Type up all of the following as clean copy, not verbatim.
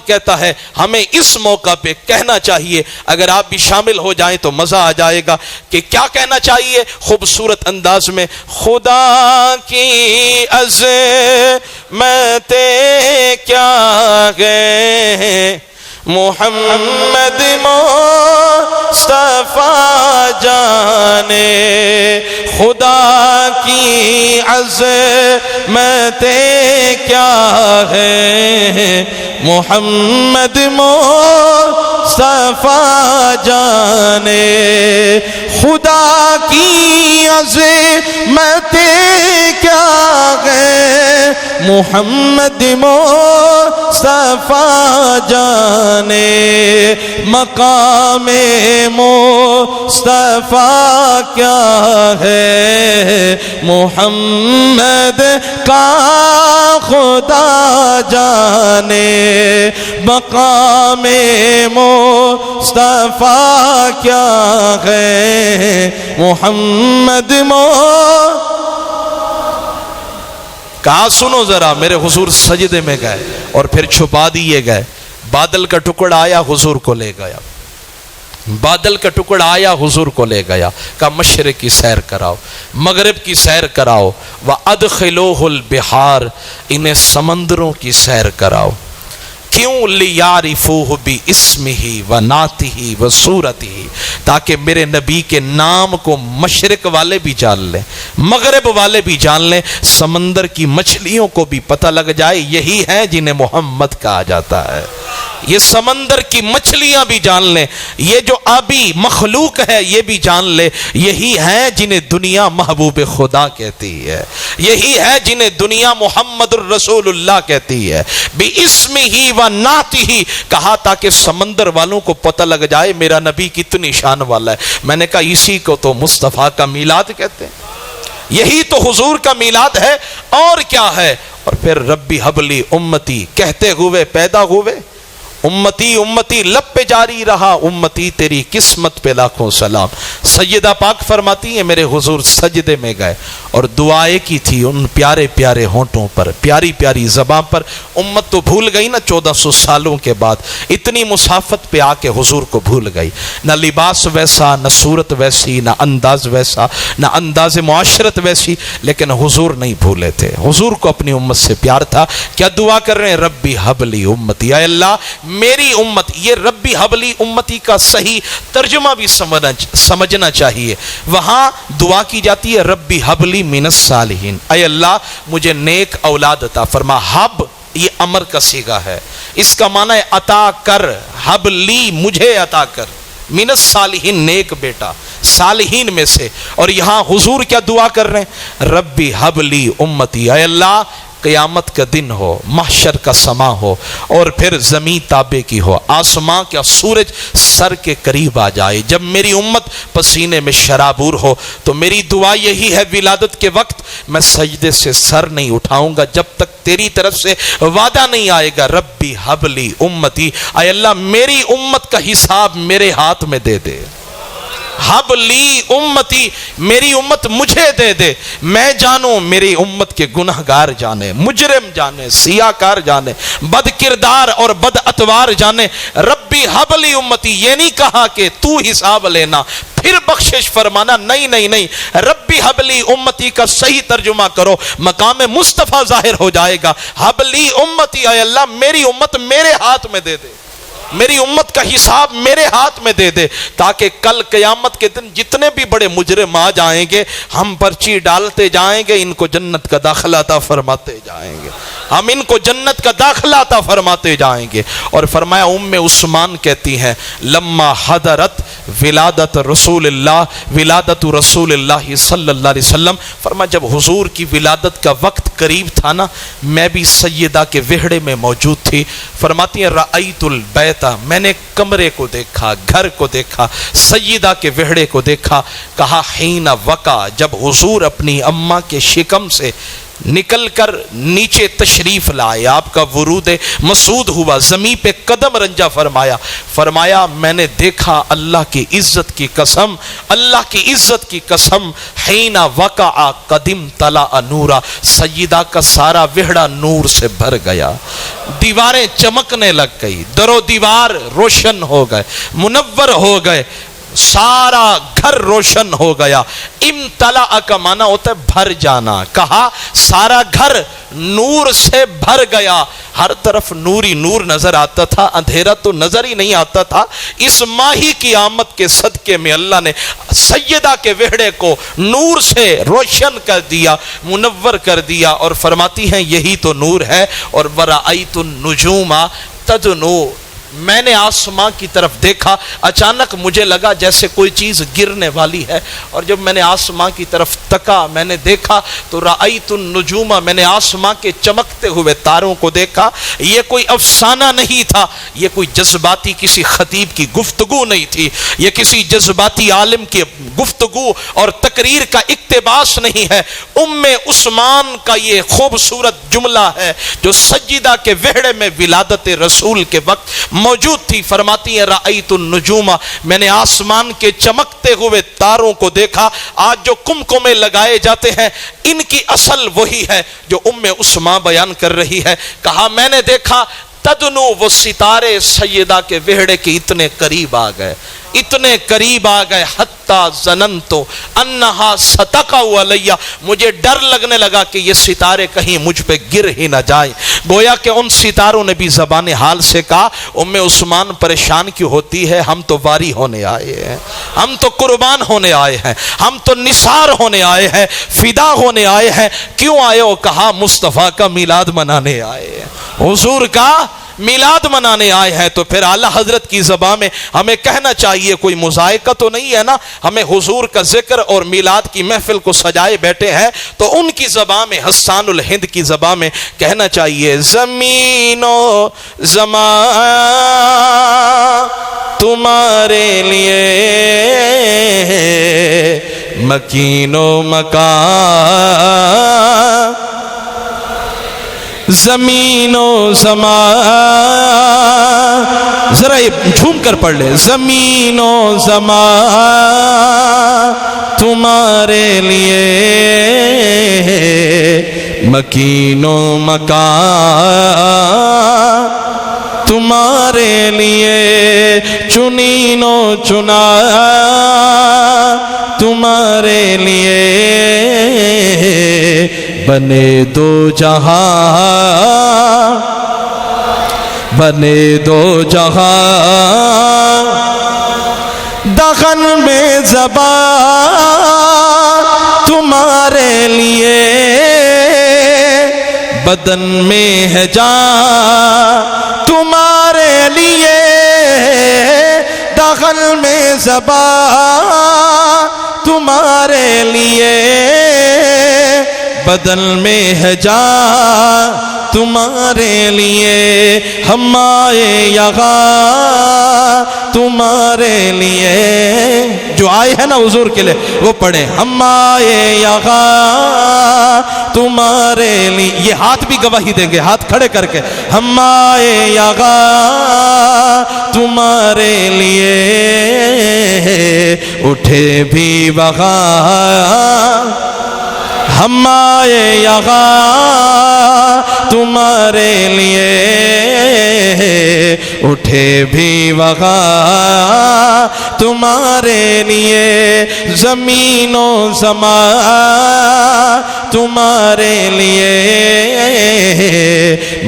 کہتا ہے ہمیں اس موقع پہ کہنا چاہیے، اگر آپ بھی شامل ہو جائیں تو مزہ آ جائے گا کہ کیا کہنا چاہیے خوبصورت انداز میں، خدا کی عظمتیں کیا ہے محمد مصطفیٰ جانے، خدا کی عظمتیں کیا ہے محمد مصطفیٰ جانے، خدا کی عظمتیں کیا ہے محمد مصطفیٰ جانے، مقام مصطفیٰ کیا ہے محمد کا خدا جانے، مقام مصطفیٰ کیا ہے محمد کہا سنو ذرا، میرے حضور سجدے میں گئے اور پھر چھپا دیے گئے، بادل کا ٹکڑا آیا حضور کو لے گیا، بادل کا ٹکڑا آیا حضور کو لے گیا، کہا مشرق کی سیر کراؤ، مغرب کی سیر کراؤ، وَأَدْخِلُوهُ الْبِحَارِ انہیں سمندروں کی سیر کراؤ، کیوں؟ لِيَعْرِفُوهُ بِاسْمِهِ وَنَعْتِهِ وَصُورَتِهِ، تاکہ میرے نبی کے نام کو مشرق والے بھی جان لیں، مغرب والے بھی جان لیں، سمندر کی مچھلیوں کو بھی پتہ لگ جائے یہی ہیں جنہیں محمد کہا جاتا ہے، یہ سمندر کی مچھلیاں بھی جان لیں، یہ جو آبی مخلوق ہے یہ بھی جان لے یہی ہیں جنہیں دنیا محبوب خدا کہتی ہے، یہی ہے جنہیں دنیا محمد الرسول اللہ کہتی ہے، بِاسْمِهِ وَنَعْتِهِ، کہا تاکہ سمندر والوں کو پتہ لگ جائے میرا نبی کتنی شان والا ہے۔ میں نے کہا اسی کو تو مصطفیٰ کا میلاد کہتے ہیں، یہی تو حضور کا میلاد ہے، اور کیا ہے؟ اور پھر ربی حبلی امتی کہتے ہوئے پیدا ہوئے، امتی امتی لب پہ جاری رہا، امتی تیری قسمت پہ لاکھوں سلام۔ سیدہ پاک فرماتی ہیں میرے حضور سجدے میں گئے اور دعائیں کی تھی ان پیارے پیارے ہونٹوں پر، پیاری پیاری زبان پر، امت تو بھول گئی نا 1400 سالوں کے بعد، اتنی مسافت پہ آ کے حضور کو بھول گئی، نہ لباس ویسا، نہ صورت ویسی، نہ انداز ویسا، نہ انداز معاشرت ویسی، لیکن حضور نہیں بھولے تھے، حضور کو اپنی امت سے پیار تھا۔ کیا دعا کر رہے ہیں؟ ربی حبلی امتی، اے اللہ میری امت، یہ ربی حبلی امتی کا صحیح ترجمہ بھی سمجھنا چاہیے، وہاں دعا کی جاتی ہے ربی حبلی من الصالحین، اے اللہ مجھے نیک اولاد عطا فرما، حب یہ امر کا صیغہ ہے، اس کا معنی ہے عطا کر، حبلی مجھے عطا کر، من الصالحین نیک بیٹا، صالحین میں سے۔ اور یہاں حضور کیا دعا کر رہے ہیں؟ ربی حبلی امتی، اے اللہ قیامت کا دن ہو، محشر کا سما ہو، اور پھر زمین تابے کی ہو، آسمان کا سورج سر کے قریب آ جائے، جب میری امت پسینے میں شرابور ہو، تو میری دعا یہی ہے ولادت کے وقت میں سجدے سے سر نہیں اٹھاؤں گا جب تک تیری طرف سے وعدہ نہیں آئے گا ربی حبلی امتی، اے اللہ میری امت کا حساب میرے ہاتھ میں دے دے، حبلی امتی میری امت مجھے دے دے، میں جانوں میری امت کے گنہگار جانے، مجرم جانے، سیاکار جانے، بد کردار اور بد اتوار جانے، ربی حبلی امتی یہ نہیں کہا کہ تو حساب لینا پھر بخشش فرمانا، نہیں نہیں نہیں، ربی حبلی امتی کا صحیح ترجمہ کرو، مقام مصطفیٰ ظاہر ہو جائے گا، حبلی امتی اے اللہ میری امت میرے ہاتھ میں دے دے، میری امت کا حساب میرے ہاتھ میں دے دے، تاکہ کل قیامت کے دن جتنے بھی بڑے مجرم آ جائیں گے ہم پرچی ڈالتے جائیں گے، ان کو جنت کا داخلہ عطا فرماتے جائیں گے، ہم ان کو جنت کا داخلہ عطا فرماتے جائیں گے۔ اور فرمایا ام عثمان کہتی ہیں لما حضرت ولادت رسول اللہ صلی اللہ علیہ وسلم، فرمایا جب حضور کی ولادت کا وقت قریب تھا نا، میں بھی سیدہ کے وہڑے میں موجود تھی، فرماتی ہیں رأیت البیت، میں نے کمرے کو دیکھا، گھر کو دیکھا، سیدہ کے وہڑے کو دیکھا، کہا حین وقع جب حضور اپنی اماں کے شکم سے نکل کر نیچے تشریف لائے، آپ کا ورود مسعود ہوا، زمین پہ قدم رنجا فرمایا، فرمایا میں نے دیکھا اللہ کی عزت کی قسم، اللہ کی عزت کی قسم، حین وقع قدم طلع نورا، سیدہ کا سارا وہڑا نور سے بھر گیا، دیواریں چمکنے لگ گئی، در و دیوار روشن ہو گئے، منور ہو گئے، سارا گھر روشن ہو گیا۔ امتلأ کا معنی ہوتا ہے بھر جانا، کہا سارا گھر نور سے بھر گیا، ہر طرف نوری نور نظر آتا تھا، اندھیرا تو نظر ہی نہیں آتا تھا۔ اس ماہی کی آمد کے صدقے میں اللہ نے سیدہ کے وہڑے کو نور سے روشن کر دیا، منور کر دیا، اور فرماتی ہیں یہی تو نور ہے۔ اور وَرَأَيْتُ النُّجُومَ تَدْنُو، میں نے آسمان کی طرف دیکھا، اچانک مجھے لگا جیسے کوئی چیز گرنے والی ہے، اور جب میں نے آسمان کی طرف تکا میں نے دیکھا تو رأیت النجوم، میں نے آسمان کے چمکتے ہوئے تاروں کو دیکھا۔ یہ کوئی افسانہ نہیں تھا، یہ کوئی جذباتی کسی خطیب کی گفتگو نہیں تھی، یہ کسی جذباتی عالم کی گفتگو اور تقریر کا اقتباس نہیں ہے، ام عثمان کا یہ خوبصورت جملہ ہے جو سجدہ کے وہڑے میں ولادت رسول کے وقت موجود تھی۔ فرماتی ہے رأیت النجوم، میں نے آسمان کے چمکتے ہوئے تاروں کو دیکھا۔ آج جو کمکمے لگائے جاتے ہیں ان کی اصل وہی ہے جو ام عثمان بیان کر رہی ہے۔ کہا میں نے دیکھا تدنو، وہ ستارے سیدہ کے وہڑے کے اتنے قریب آ گئے، اتنے قریب آ گئے، حتی ظننتو انہا ستقع علی، مجھے ڈر لگنے لگا کہ یہ ستارے کہیں مجھ پہ گر ہی نہ جائیں۔ گویا کہ ان ستاروں نے بھی زبان حال سے کہا ام عثمان پریشان کیوں ہوتی ہے، ہم تو واری ہونے آئے ہیں، ہم تو قربان ہونے آئے ہیں، ہم تو نثار ہونے آئے ہیں، فدا ہونے آئے ہیں، کیوں آئے ہو؟ کہا مصطفیٰ کا میلاد منانے آئے ہیں، حضور کا میلاد منانے آئے ہیں۔ تو پھر اعلیٰ حضرت کی زبان میں ہمیں کہنا چاہیے، کوئی مذائقہ تو نہیں ہے نا، ہمیں حضور کا ذکر اور میلاد کی محفل کو سجائے بیٹھے ہیں تو ان کی زبان میں، حسان الہند کی زبان میں کہنا چاہیے زمین و زمان تمہارے لیے، مکین و مکان، زمین و زمان، ذرا یہ جھوم کر پڑھ لے، زمین و زمان تمہارے لیے، مکین و مکان تمہارے لیے، چنین و چنا تمہارے لیے، بنے دو جہاں، بنے دو جہاں، دخن میں زبان تمہارے لیے، بدن میں ہے جان تمہارے لیے، دخن میں زبان تمہارے لیے، بدن میں ہے جان تمہارے لیے، ہم آئے یہاں تمہارے لیے، جو آئے ہیں نا حضور کے لیے وہ پڑھیں، ہم آئے یہاں تمہارے لیے، یہ ہاتھ بھی گواہی دیں گے، ہاتھ کھڑے کر کے، ہم آئے یہاں تمہارے لیے، اٹھے بھی وہاں، ہم آئے یہاں تمہارے لیے، اٹھے بھی وہاں تمہارے لیے، زمین و زمان تمہارے لیے،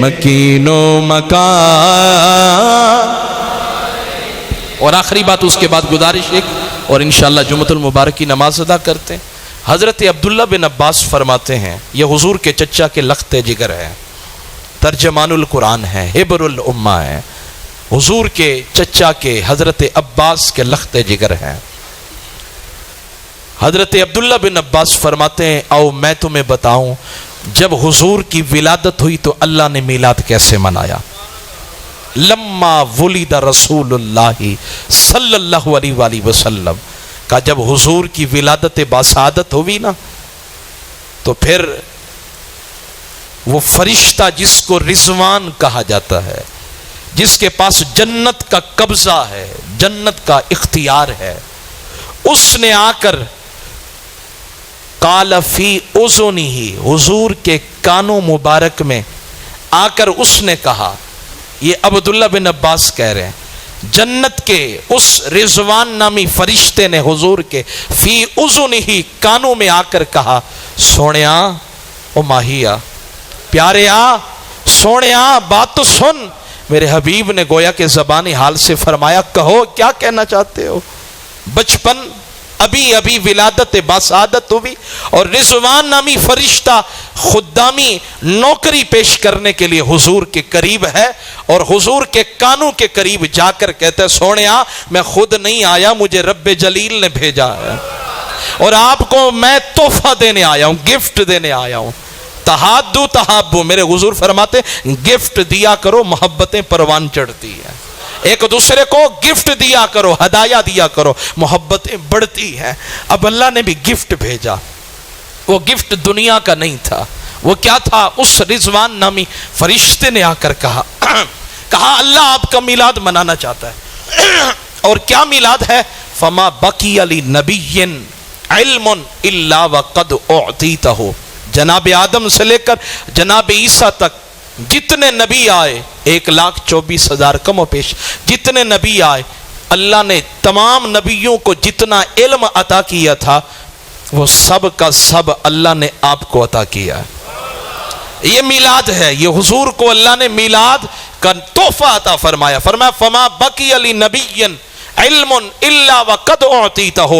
مکین و مکان۔ اور آخری بات اس کے بعد گزارش ایک، اور انشاءاللہ جمعۃ المبارک کی نماز ادا کرتے ہیں۔ حضرت عبداللہ بن عباس فرماتے ہیں، یہ حضور کے چچا کے لخت جگر ہے، ترجمان القرآن ہے، حبر الامہ ہے، حضور کے چچا کے حضرت عباس کے لخت جگر ہیں۔ حضرت عبداللہ بن عباس فرماتے ہیں او میں تمہیں بتاؤں جب حضور کی ولادت ہوئی تو اللہ نے میلاد کیسے منایا۔ لما ولد رسول اللہ صلی اللہ علیہ وآلہ وسلم، کہ جب حضور کی ولادت باسعادت ہوئی نا تو پھر وہ فرشتہ جس کو رضوان کہا جاتا ہے، جس کے پاس جنت کا قبضہ ہے، جنت کا اختیار ہے، اس نے آ کر قال فی اذنہ، حضور کے کانوں مبارک میں آ کر اس نے کہا، یہ عبداللہ بن عباس کہہ رہے ہیں، جنت کے اس رضوان نامی فرشتے نے حضور کے فی اذنہ کانوں میں آ کر کہا، سونیا او ماہیا، پیاریا سونیا بات تو سن۔ میرے حبیب نے گویا کہ زبانی حال سے فرمایا، کہو کیا کہنا چاہتے ہو؟ بچپن، ابھی ابھی ولادت باسعادت ہوئی، اور رضوان نامی فرشتہ خدامی نوکری پیش کرنے کے لیے حضور کے قریب ہے، اور حضور کے کانوں کے قریب جا کر کہتے ہیں، سونیا میں خود نہیں آیا، مجھے رب جلیل نے بھیجا ہے، اور آپ کو میں تحفہ دینے آیا ہوں، گفٹ دینے آیا ہوں۔ تحادو تحابو، میرے حضور فرماتے گفٹ دیا کرو، محبتیں پروان چڑھتی ہیں، ایک دوسرے کو گفٹ دیا کرو، ہدایہ دیا کرو، محبتیں بڑھتی ہیں۔ اب اللہ نے بھی گفٹ بھیجا، وہ گفٹ دنیا کا نہیں تھا، وہ کیا تھا؟ اس رضوان نامی فرشتے نے آ کر کہا اللہ آپ کا میلاد منانا چاہتا ہے، اور کیا میلاد ہے؟ فما بقی علی نبی علم الا وقد اعطیتہ، جناب آدم سے لے کر جناب عیسیٰ تک جتنے نبی آئے، 1,24,000 کم و پیش جتنے نبی آئے، اللہ نے تمام نبیوں کو جتنا علم عطا کیا تھا، وہ سب کا سب اللہ نے آپ کو عطا کیا ہے۔ یہ میلاد ہے، یہ حضور کو اللہ نے میلاد کا تحفہ عطا فرمایا۔ فما بقی علی نبی علم الا وقد اعطیتہ،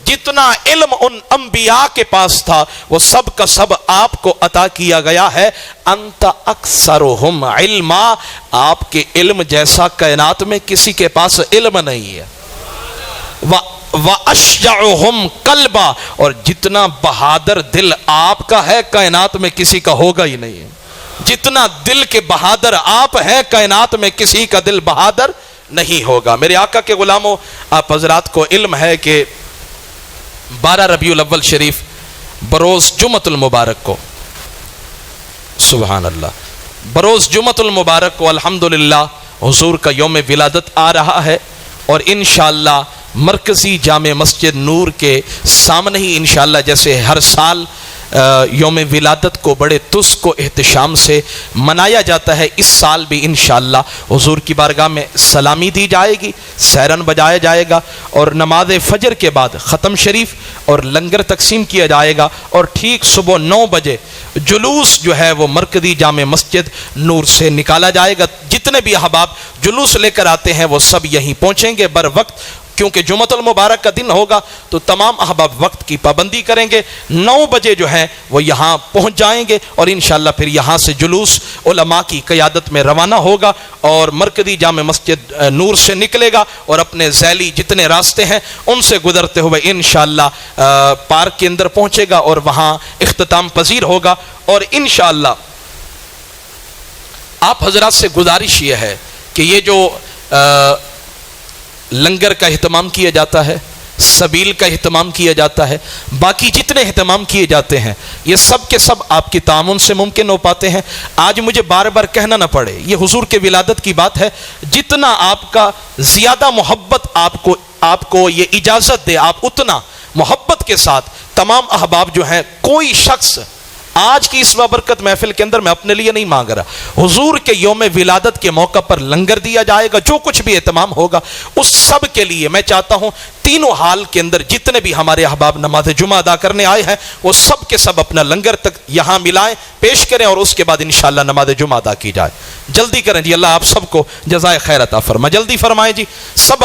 جتنا علم ان انبیاء کے پاس تھا وہ سب کا سب آپ کو عطا کیا گیا ہے۔ انت اکثرہم علما، آپ کے علم جیسا کائنات میں کسی کے پاس علم نہیں ہے۔ واشجعہم قلبا، اور جتنا بہادر دل آپ کا ہے کائنات میں کسی کا ہوگا ہی نہیں ہے، جتنا دل کے بہادر آپ ہیں کائنات میں کسی کا دل بہادر نہیں ہوگا۔ میرے آقا کے غلاموں، آپ حضرات کو علم ہے کہ 12 ربیع الاول شریف بروز جمعۃ المبارک کو، سبحان اللہ، بروز جمعۃ المبارک کو الحمدللہ حضور کا یوم ولادت آ رہا ہے، اور انشاءاللہ مرکزی جامع مسجد نور کے سامنے ہی انشاءاللہ جیسے ہر سال یوم ولادت کو بڑے تسک و احتشام سے منایا جاتا ہے، اس سال بھی انشاءاللہ حضور کی بارگاہ میں سلامی دی جائے گی، سیرن بجایا جائے گا، اور نماز فجر کے بعد ختم شریف اور لنگر تقسیم کیا جائے گا، اور ٹھیک صبح 9 بجے جلوس جو ہے وہ مرکزی جامع مسجد نور سے نکالا جائے گا۔ جتنے بھی احباب جلوس لے کر آتے ہیں وہ سب یہیں پہنچیں گے بر وقت، کیونکہ جمعۃ المبارک کا دن ہوگا تو تمام احباب وقت کی پابندی کریں گے، 9 بجے جو ہے وہ یہاں پہنچ جائیں گے، اور انشاءاللہ پھر یہاں سے جلوس علماء کی قیادت میں روانہ ہوگا، اور مرکزی جامع مسجد نور سے نکلے گا، اور اپنے ذیلی جتنے راستے ہیں ان سے گزرتے ہوئے انشاءاللہ پارک کے اندر پہنچے گا، اور وہاں اختتام پذیر ہوگا۔ اور انشاءاللہ آپ حضرات سے گزارش یہ ہے کہ یہ جو لنگر کا اہتمام کیا جاتا ہے، سبیل کا اہتمام کیا جاتا ہے، باقی جتنے اہتمام کیے جاتے ہیں، یہ سب کے سب آپ کی تعاون سے ممکن ہو پاتے ہیں۔ آج مجھے بار بار کہنا نہ پڑے، یہ حضور کے ولادت کی بات ہے، جتنا آپ کا زیادہ محبت آپ کو یہ اجازت دے، آپ اتنا محبت کے ساتھ تمام احباب جو ہیں، کوئی شخص آج کی اس بابرکت محفل کے اندر میں اپنے لیے نہیں مانگ رہا، حضور کے یوم ولادت کے موقع پر لنگر دیا جائے گا، جو کچھ بھی اہتمام ہوگا اس سب کے لیے میں چاہتا ہوں تینوں حال کے اندر جتنے بھی ہمارے احباب نماز جمعہ ادا کرنے آئے ہیں وہ سب کے سب اپنا لنگر تک یہاں ملائیں، پیش کریں، اور اس کے بعد انشاءاللہ نماز جمعہ ادا کی جائے۔ جلدی کریں جی، اللہ آپ سب کو جزائے خیر عطا فرمائے، جلدی فرمائیں جی، سب